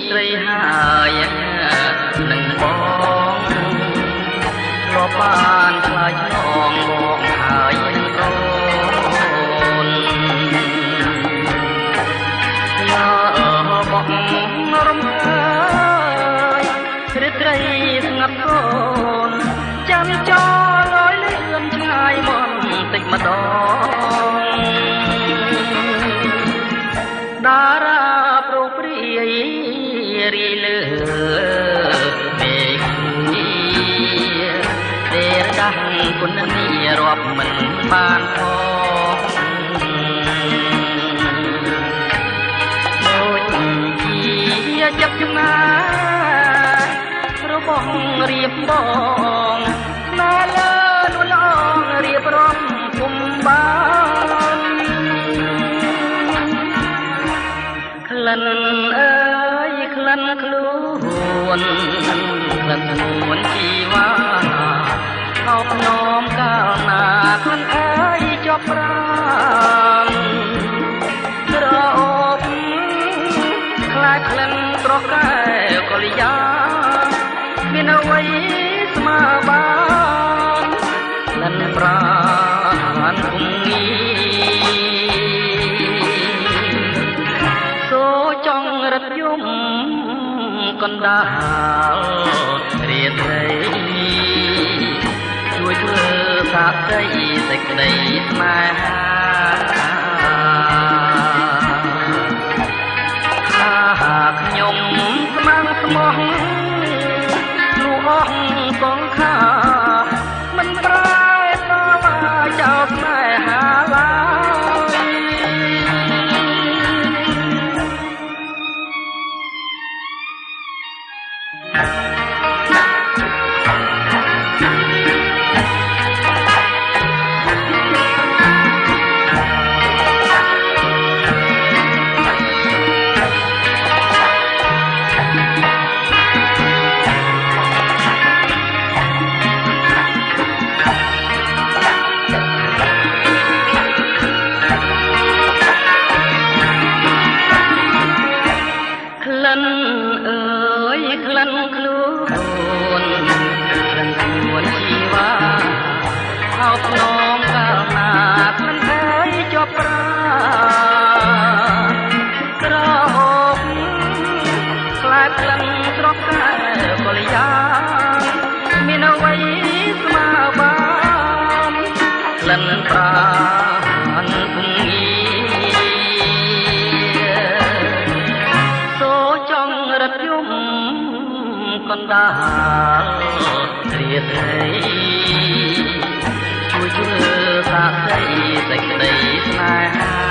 ស្រីហើយនឹងបងក៏បានឆ្លើយឆ្លងបងហើយនឹងអូនយ៉ាបងរំខានរីត្រីស្ងាត់កូនចាំចោលលយលឿនឆ្ងាយមកតិចម្ដងតារាប្រព្រាយរីលើមេឃទេរដាស់គុណនីរាប់មិនបានផងដូចជាចាប់ចំណារបស់រៀបបងណាលើនួនអងរៀបរំគុំបានក្លិនអើយក្លិនខ្លួនក្លិនខ្លួនជីវ៉ាអោបញោមកាលណាក្លិនអើយជាប់ប្រាណស្រអូបខ្លាចក្លិនត្រកែវកល្យាមានអ្វីស្មើបានក្លិនប្រាណគុំងីចង់រត់យំកណ្ដាលរាត្រីជួយធ្វើសាក្តីសេចក្តីស្នេហាខ្ញុំស្មងស្មោះលូអស់កងខាមិនប្រែតមកចោលស្នេហាឡើយក្លិនអើយក្លិនខ្លួនក្លិនខ្លួនជីវ៉ាអោបឡងកាលណាក្លិនអើយជាប់ប្រាក្រហមខ្លាចក្លិនស្រកកែវកល្យាមានអ្វីស្មើបានក្លិនប្រាណគុំងីរត់យំកណ្ដាលរាត្រីជួយធ្វើសាក្តីសេចក្តីស្នេហា